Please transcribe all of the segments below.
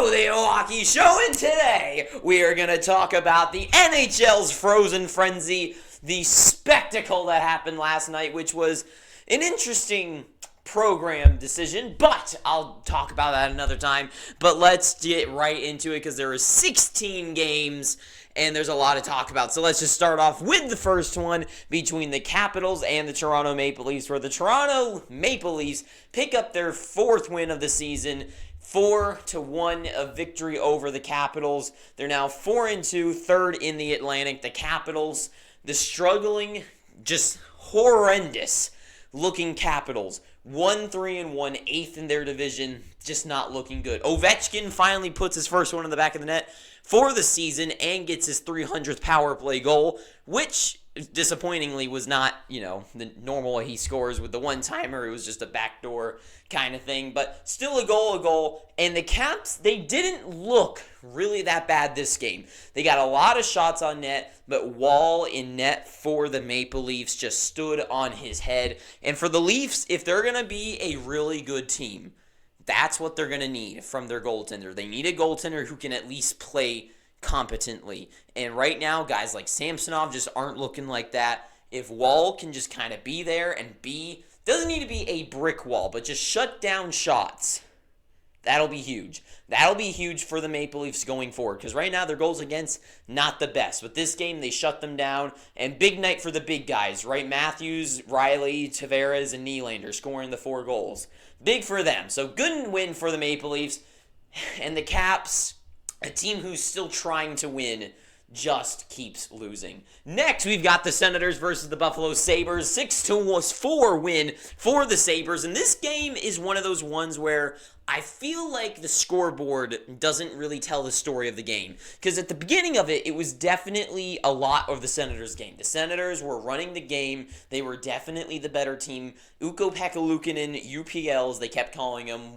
the Milwaukee Show, and today we are going to talk about the NHL's Frozen Frenzy, the spectacle that happened last night, which was an interesting program decision, but I'll talk about that another time. But let's get right into it because there were 16 games and there's a lot to talk about. So let's just start off with the first one between the Capitals and the Toronto Maple Leafs, where the Toronto Maple Leafs pick up their fourth win of the season, 4-1 a victory over the Capitals. They're now 4-2, third in the Atlantic. The Capitals, the struggling, just horrendous looking Capitals, 1-3-1, eighth in their division, just not looking good. Ovechkin finally puts his first one in the back of the net for the season and gets his 300th power play goal, which disappointingly was not, the normal way he scores with the one-timer. It was just a backdoor kind of thing, but still a goal. And the Caps, they didn't look really that bad this game. They got a lot of shots on net, but Wall in net for the Maple Leafs just stood on his head. And for the Leafs, if they're going to be a really good team, that's what they're going to need from their goaltender. They need a goaltender who can at least play competently. And right now, guys like Samsonov just aren't looking like that. If Wall can just kind of be there and doesn't need to be a brick wall, but just shut down shots, that'll be huge. That'll be huge for the Maple Leafs going forward, because right now their goals against, not the best. But this game, they shut them down, and big night for the big guys, right? Matthews, Riley, Tavares, and Nylander scoring the 4 goals. Big for them. So good win for the Maple Leafs. And the Caps, a team who's still trying to win, just keeps losing. Next, we've got the Senators versus the Buffalo Sabres. 6-4 win for the Sabres. And this game is one of those ones where I feel like the scoreboard doesn't really tell the story of the game. Because at the beginning of it, it was definitely a lot of the Senators' game. The Senators were running the game. They were definitely the better team. Ukko Pekka-Luukkonen, UPLs, they kept calling him,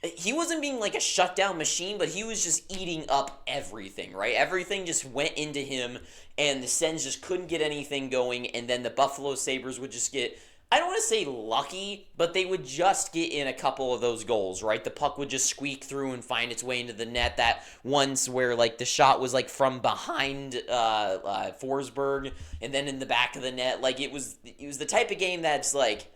he wasn't being like a shutdown machine, but he was just eating up everything, right? Everything just went into him, and the Sens just couldn't get anything going, and then the Buffalo Sabres would just get, I don't want to say lucky, but they would just get in a couple of those goals, right? The puck would just squeak through and find its way into the net. That once where like the shot was like from behind Forsberg and then in the back of the net. Like it was the type of game that's like,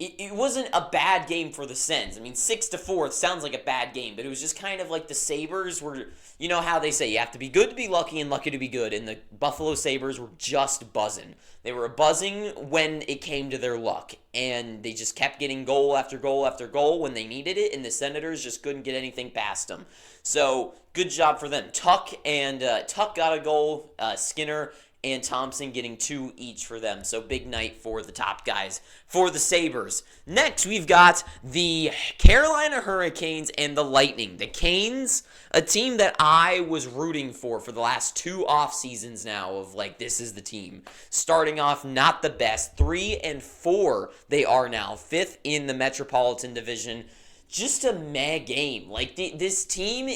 it wasn't a bad game for the Sens. I mean, 6-4 sounds like a bad game, but it was just kind of like the Sabres were, you know how they say you have to be good to be lucky and lucky to be good, and the Buffalo Sabres were just buzzing. They were buzzing when it came to their luck, and they just kept getting goal after goal after goal when they needed it, and the Senators just couldn't get anything past them. So, good job for them. Tuck got a goal, Skinner and Thompson getting 2 each for them. So big night for the top guys for the Sabres. Next, we've got the Carolina Hurricanes and the Lightning. The Canes, a team that I was rooting for the last 2 off seasons now of like, this is the team. Starting off not the best. 3-4 they are now. 5th in the Metropolitan Division. Just a meh game. Like this team,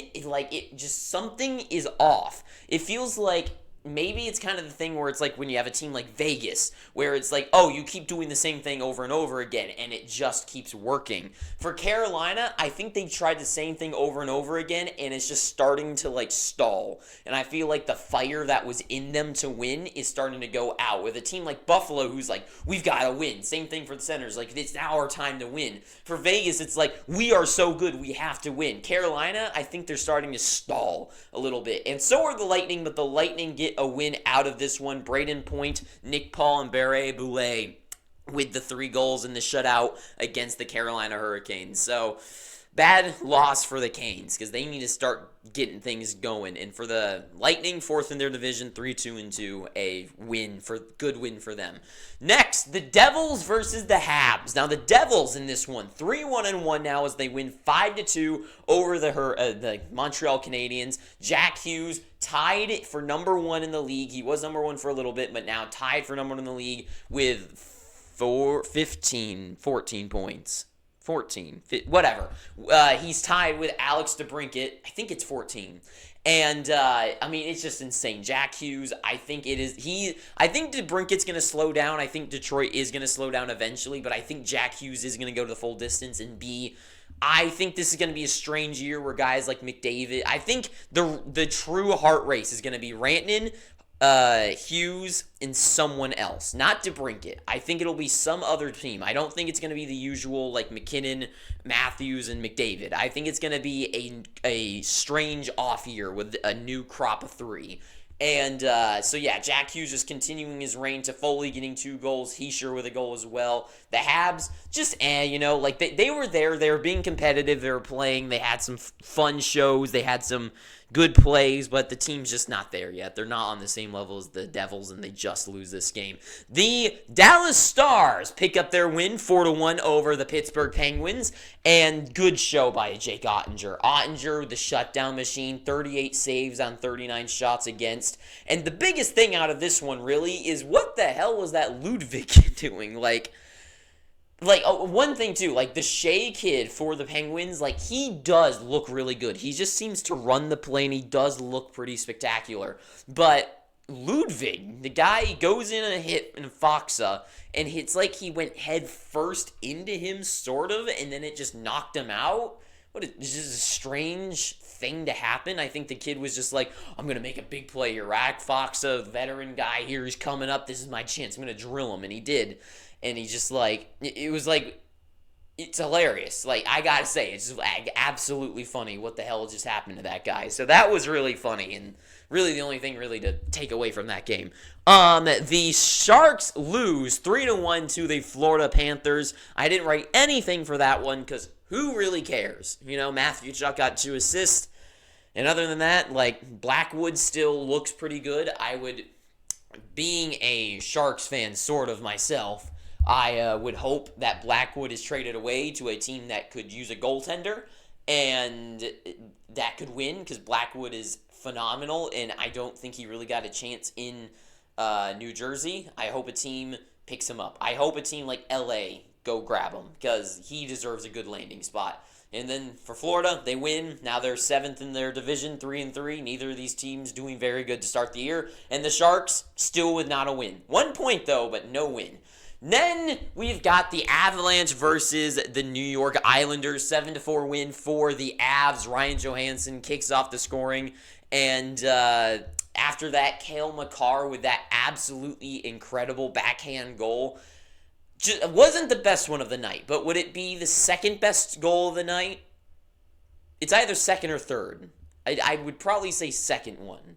something is off. It feels like maybe it's kind of the thing where it's like when you have a team like Vegas, where it's like, oh, you keep doing the same thing over and over again, and it just keeps working. For Carolina, I think they tried the same thing over and over again, and it's just starting to, like, stall. And I feel like the fire that was in them to win is starting to go out. With a team like Buffalo, who's like, we've got to win. Same thing for the Senators. Like, it's now our time to win. For Vegas, it's like, we are so good, we have to win. Carolina, I think they're starting to stall a little bit. And so are the Lightning, but the Lightning get a win out of this one. Braden Point, Nick Paul, and Barre Boulet with the 3 goals in the shutout against the Carolina Hurricanes. So, bad loss for the Canes because they need to start getting things going. And for the Lightning, 4th in their division, 3-2-2, a good win for them. Next, the Devils versus the Habs. Now the Devils in this one, 3-1-1 now as they win 5-2 over the Montreal Canadiens. Jack Hughes tied for number 1 in the league. He was number 1 for a little bit, but now tied for number 1 in the league with 14 points. 14, whatever. He's tied with Alex DeBrincat. I think it's 14. And, I mean, it's just insane. Jack Hughes, I think DeBrincat's going to slow down. I think Detroit is going to slow down eventually, but I think Jack Hughes is going to go to the full distance and be I think this is going to be a strange year where guys like McDavid, I think the true heart race is going to be Rantanen, Hughes, and someone else. Not DeBrincat. I think it'll be some other team. I don't think it's going to be the usual like McKinnon, Matthews, and McDavid. I think it's going to be a strange off year with a new crop of three. And so, yeah, Jack Hughes is continuing his reign. Toffoli getting 2 goals. Heischer with a goal as well. The Habs, just, like they were there. They were being competitive. They were playing. They had some fun shows. They had some good plays, but the team's just not there yet. They're not on the same level as the Devils, and they just lose this game. The Dallas Stars pick up their win 4-1 over the Pittsburgh Penguins, and good show by Jake Ottinger. Ottinger, the shutdown machine, 38 saves on 39 shots against. And the biggest thing out of this one, really, is what the hell was that Ludwig doing? One thing, too, like, the Shea kid for the Penguins, like, he does look really good. He just seems to run the play, and he does look pretty spectacular. But Ludwig, the guy, goes in a hit in Foxa, and it's like he went head first into him, sort of, and then it just knocked him out. This is a strange thing to happen. I think the kid was just like, I'm going to make a big play here. Foxa, veteran guy here, he's coming up. This is my chance. I'm going to drill him, and he did. And he just, like, it was, like, it's hilarious. Like, I gotta say, it's just absolutely funny what the hell just happened to that guy. So that was really funny, and really the only thing really to take away from that game. The Sharks lose 3-1 to the Florida Panthers. I didn't write anything for that one, because who really cares? Matthew Tkachuk got 2 assists, and other than that, like, Blackwood still looks pretty good. Being a Sharks fan, sort of myself, I would hope that Blackwood is traded away to a team that could use a goaltender and that could win, because Blackwood is phenomenal, and I don't think he really got a chance in New Jersey. I hope a team picks him up. I hope a team like LA go grab him, because he deserves a good landing spot. And then for Florida, they win. Now they're 7th in their division, 3-3. Neither of these teams doing very good to start the year. And the Sharks still with not a win. 1 point, though, but no win. Then we've got the Avalanche versus the New York Islanders. 7-4 win for the Avs. Ryan Johansson kicks off the scoring. And after that, Cale Makar with that absolutely incredible backhand goal. It wasn't the best one of the night, but would it be the second best goal of the night? It's either second or third. I would probably say second one.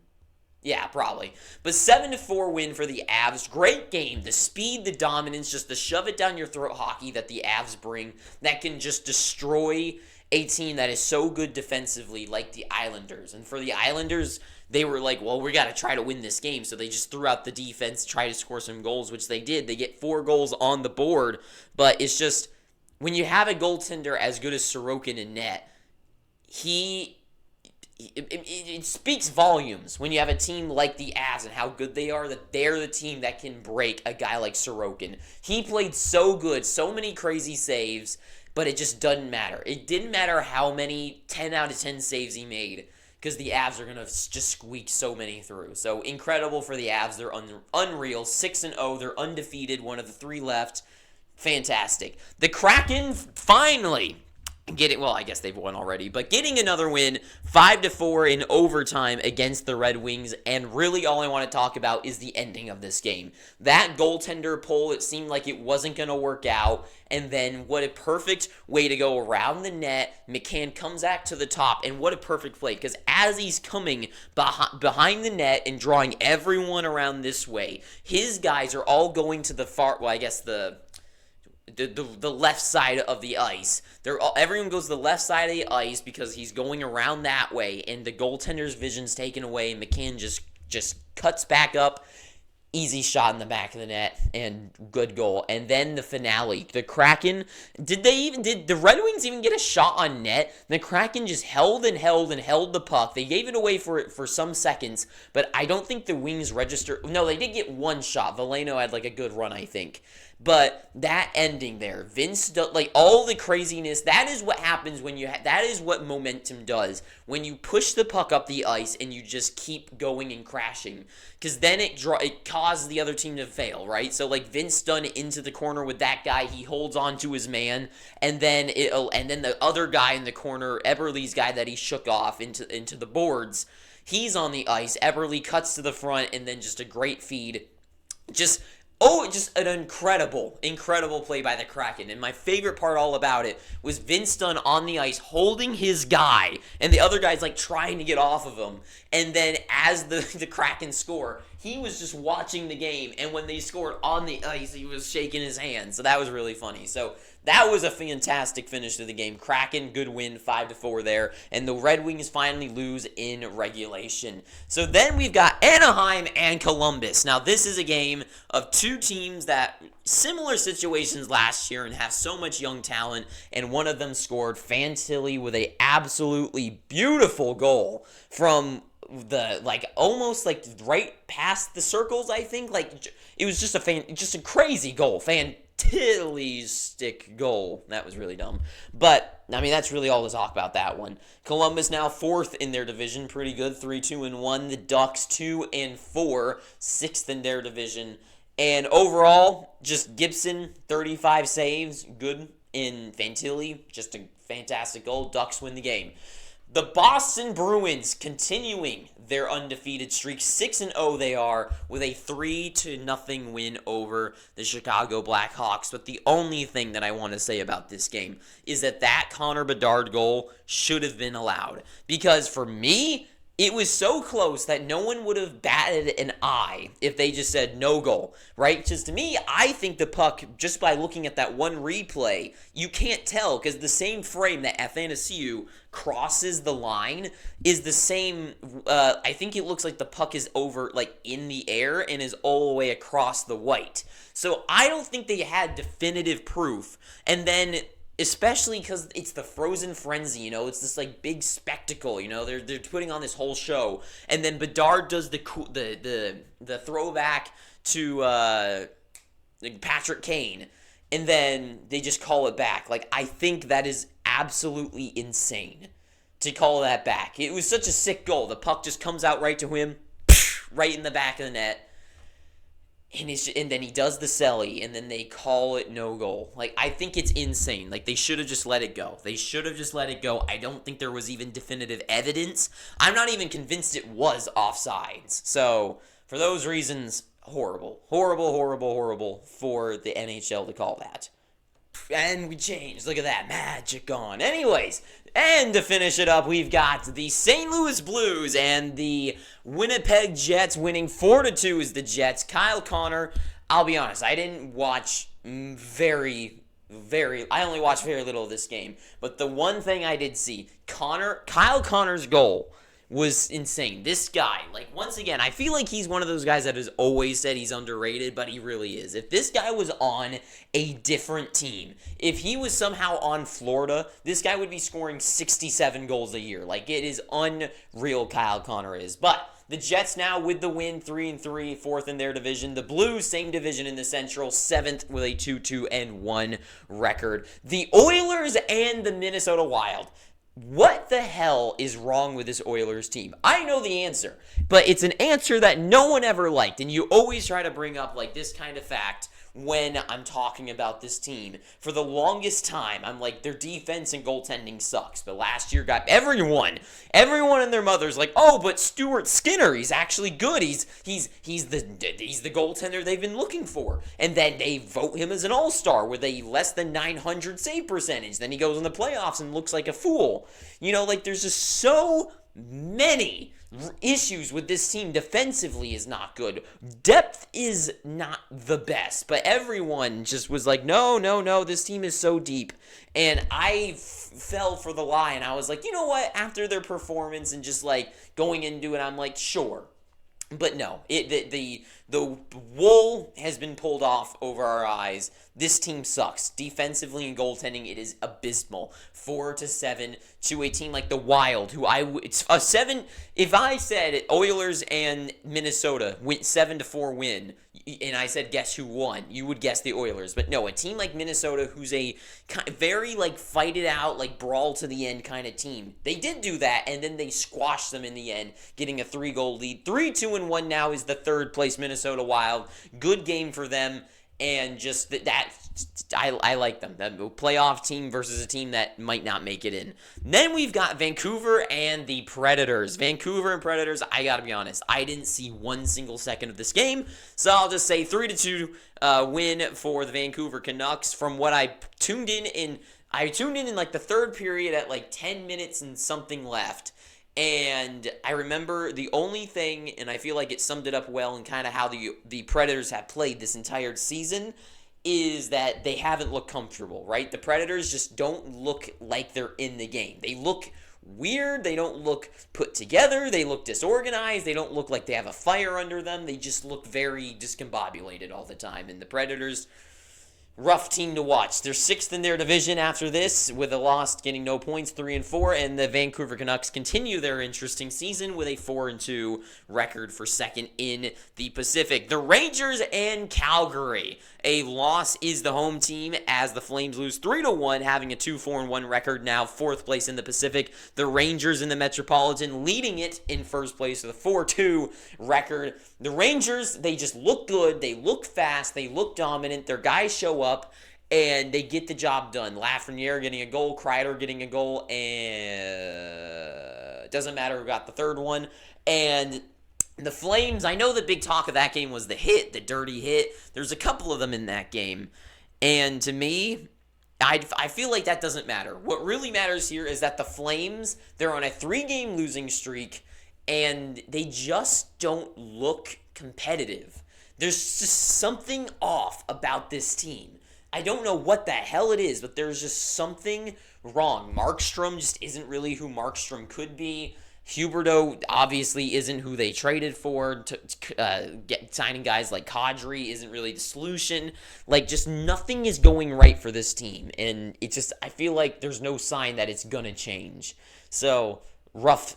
Yeah, probably. But 7-4 win for the Avs. Great game. The speed, the dominance, just the shove it down your throat hockey that the Avs bring that can just destroy a team that is so good defensively like the Islanders. And for the Islanders, they were like, well, we got to try to win this game. So they just threw out the defense, try to score some goals, which they did. They get 4 goals on the board. But it's just, when you have a goaltender as good as Sorokin in net, it speaks volumes when you have a team like the Avs and how good they are, that they're the team that can break a guy like Sorokin. He played so good, so many crazy saves, but it just doesn't matter. It didn't matter how many 10 out of 10 saves he made, because the Avs are going to just squeak so many through. So incredible for the Avs. They're unreal. 6-0. They're undefeated. One of the 3 left. Fantastic. The Kraken finally I guess they've won already, but getting another win, 5-4 in overtime against the Red Wings, and really all I want to talk about is the ending of this game. That goaltender pull, it seemed like it wasn't going to work out, and then what a perfect way to go around the net. McCann comes back to the top, and what a perfect play, because as he's coming behind the net and drawing everyone around this way, his guys are all going to the the left side of the ice. Everyone goes to the left side of the ice because he's going around that way, and the goaltender's vision's taken away, and McCann just cuts back up. Easy shot in the back of the net, and good goal. And then the finale. The Kraken, did the Red Wings even get a shot on net? The Kraken just held the puck. They gave it away for some seconds, but I don't think the Wings registered. No, they did get one shot. Veleno had like a good run, I think. But that ending there, Vince, like all the craziness, that is what happens when that is what momentum does. When you push the puck up the ice and you just keep going and crashing. Because then it causes the other team to fail, right? So like Vince Dunn into the corner with that guy, he holds on to his man, and then the other guy in the corner, Eberle's guy that he shook off into the boards, he's on the ice. Eberle cuts to the front, and then just a great feed. Just an incredible play by the Kraken. And my favorite part all about it was Vince Dunn on the ice holding his guy, and the other guy's like trying to get off of him. And then as the Kraken score, he was just watching the game, and when they scored on the ice, he was shaking his hand. So that was really funny. So that was a fantastic finish to the game. Kraken, good win, 5-4 there. And the Red Wings finally lose in regulation. So then we've got Anaheim and Columbus. Now, this is a game of two teams that similar situations last year and have so much young talent. And one of them scored, Fantilli, with a absolutely beautiful goal from almost right past the circles, I think. Like, it was just a crazy goal. Tilly's stick goal. That was really dumb. But, I mean, that's really all to talk about that one. Columbus now 4th in their division. Pretty good. 3-2-1. The Ducks 2-4. 6th in their division. And overall, just Gibson, 35 saves. Good in Fantilli. Just a fantastic goal. Ducks win the game. The Boston Bruins continuing their undefeated streak. 6-0 they are, with a 3-0 win over the Chicago Blackhawks. But the only thing that I want to say about this game is that Connor Bedard goal should have been allowed. Because for me, it was so close that no one would have batted an eye if they just said no goal, right? Because to me, I think the puck, just by looking at that one replay, you can't tell, because the same frame that Athanasiou crosses the line is the same. I think it looks like the puck is over, like in the air, and is all the way across the white. So I don't think they had definitive proof. And then, especially because it's the Frozen Frenzy, it's this like big spectacle, they're putting on this whole show, and then Bedard does the throwback to Patrick Kane, and then they just call it back. Like, I think that is absolutely insane to call that back. It was such a sick goal. The puck just comes out right to him, right in the back of the net. And then he does the celly, and then they call it no goal. Like, I think it's insane. Like, they should have just let it go. I don't think there was even definitive evidence. I'm not even convinced it was offsides. So, for those reasons, horrible for the NHL to call that. And we changed. Look at that. Magic on. Anyways, and to finish it up, we've got the St. Louis Blues and the Winnipeg Jets winning 4-2 is the Jets. Kyle Connor, I'll be honest, I didn't watch I only watched very little of this game. But the one thing I did see, Kyle Connor's goal was insane. This guy, like, once again, I feel like he's one of those guys that has always said he's underrated, but he really is. If this guy was on a different team, if he was somehow on Florida, this guy would be scoring 67 goals a year. Like, it is unreal, Kyle Connor is. But the Jets now with the win, 3-3, 4th in their division. The Blues, same division in the Central, 7th with a 2-2-1 record. The Oilers and the Minnesota Wild. What the hell is wrong with this Oilers team? I know the answer, but it's an answer that no one ever liked, and you always try to bring up like this kind of fact when I'm talking about this team. For the longest time, I'm like, their defense and goaltending sucks, but last year got everyone and their mother's like, oh, but Stuart Skinner, he's actually good. He's the goaltender they've been looking for. And then they vote him as an all-star with a less than 900 save percentage. Then he goes in the playoffs and looks like a fool. There's just so many issues with this team. Defensively is not good. Depth is not the best. But everyone just was like, no, this team is so deep. And I fell for the lie, and I was like, you know what? After their performance and just like going into it, I'm like, sure. But no, the wool has been pulled off over our eyes. this team sucks. Defensively and goaltending, it is abysmal. 4-7 to a team like the Wild, who it's a 7. If I said Oilers and Minnesota went 7-4 win, and I said guess who won, you would guess the Oilers. But no, a team like Minnesota, who's a very like fight it out, like brawl to the end kind of team, they did do that, and then they squashed them in the end, getting a 3-goal lead. 3-2-1 now is the third place Minnesota Wild. Good game for them. And just I like them. That playoff team versus a team that might not make it in. Then we've got Vancouver and the Predators. Vancouver and Predators, I gotta be honest, I didn't see one single second of this game. So I'll just say 3-2 win for the Vancouver Canucks. From what I tuned in like the third period at like 10 minutes and something left. And I remember the only thing, and I feel like it summed it up well in kind of how the Predators have played this entire season, is that they haven't looked comfortable, right? The Predators just don't look like they're in the game. They look weird. They don't look put together. They look disorganized. They don't look like they have a fire under them. They just look very discombobulated all the time. And the Predators, rough team to watch. They're 6th in their division after this, with a loss, getting no points, 3-4, and the Vancouver Canucks continue their interesting season with a 4-2 record for second in the Pacific. The Rangers and Calgary. A loss is the home team as the Flames lose 3-1, having a 2-4-1 record, now 4th place in the Pacific. The Rangers in the Metropolitan leading it in first place with a 4-2 record. The Rangers, they just look good, they look fast, they look dominant, their guys show up, and they get the job done. Lafreniere getting a goal, Kreider getting a goal, and it doesn't matter who got the third one. And the Flames, I know the big talk of that game was the hit, the dirty hit. There's a couple of them in that game. And to me, I feel like that doesn't matter. What really matters here is that the Flames, they're on a 3-game losing streak, and they just don't look competitive. There's just something off about this team. I don't know what the hell it is, but there's just something wrong. Markstrom just isn't really who Markstrom could be. Huberdeau obviously isn't who they traded for. Signing guys like Kadri isn't really the solution. Like, just nothing is going right for this team. And it just, I feel like there's no sign that it's going to change. So, rough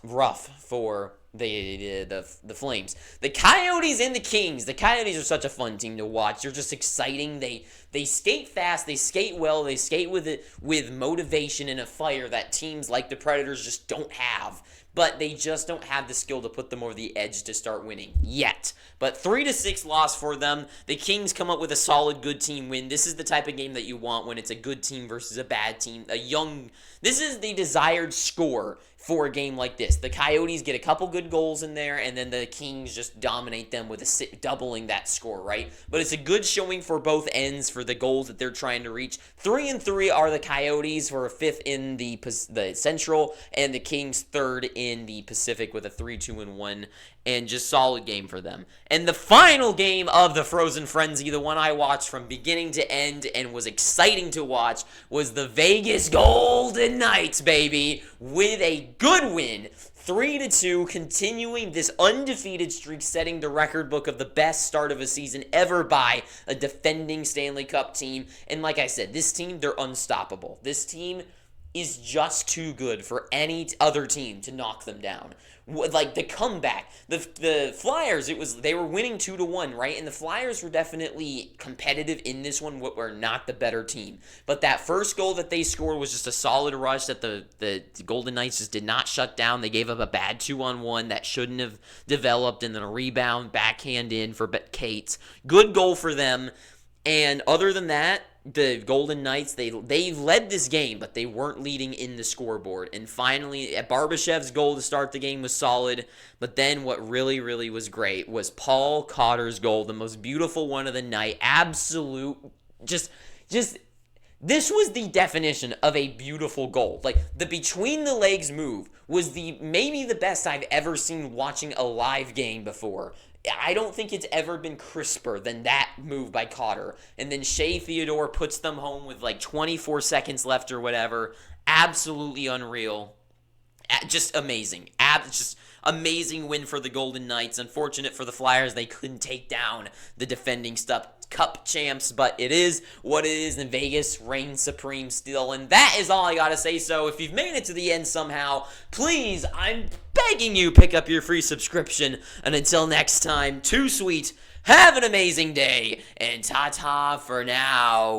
for the Flames. The Coyotes and the Kings. The Coyotes are such a fun team to watch. They're just exciting. They skate fast. They skate well. They skate with motivation and a fire that teams like the Predators just don't have. But they just don't have the skill to put them over the edge to start winning yet. But 3-6 loss for them. The Kings come up with a solid, good team win. This is the type of game that you want when it's a good team versus a bad team. This is the desired score for a game like this. The Coyotes get a couple good goals in there, and then the Kings just dominate them with doubling that score, right? But it's a good showing for both ends for the goals that they're trying to reach. 3-3 are the Coyotes, for a 5th in the Central, and the Kings 3rd in the Pacific with a 3-2-1, and just solid game for them. And the final game of the Frozen Frenzy, the one I watched from beginning to end and was exciting to watch, was the Vegas Golden Knights, baby, with a good win, 3-2, continuing this undefeated streak, setting the record book of the best start of a season ever by a defending Stanley Cup team. And like I said, this team, they're unstoppable. This team is just too good for any other team to knock them down. Like the comeback, the Flyers, they were winning 2-1, right? And the Flyers were definitely competitive in this one, but were not the better team. But that first goal that they scored was just a solid rush that the Golden Knights just did not shut down. They gave up a bad 2-on-1 that shouldn't have developed, and then a rebound backhand in for Cates. Good goal for them. And other than that, the Golden Knights, they led this game, but they weren't leading in the scoreboard. And finally, Barbashev's goal to start the game was solid. But then what really, really was great was Paul Cotter's goal, the most beautiful one of the night. Absolute, just this was the definition of a beautiful goal. Like, the between the legs move was maybe the best I've ever seen watching a live game before. I don't think it's ever been crisper than that move by Cotter. And then Shea Theodore puts them home with like 24 seconds left or whatever. Absolutely unreal. Just amazing. Just amazing win for the Golden Knights. Unfortunate for the Flyers, they couldn't take down the defending Cup champs, but it is what it is, and Vegas reigns supreme still. And that is all I gotta say. So if you've made it to the end somehow, please, I'm begging you, pick up your free subscription. And until next time, too sweet, have an amazing day, and ta-ta for now.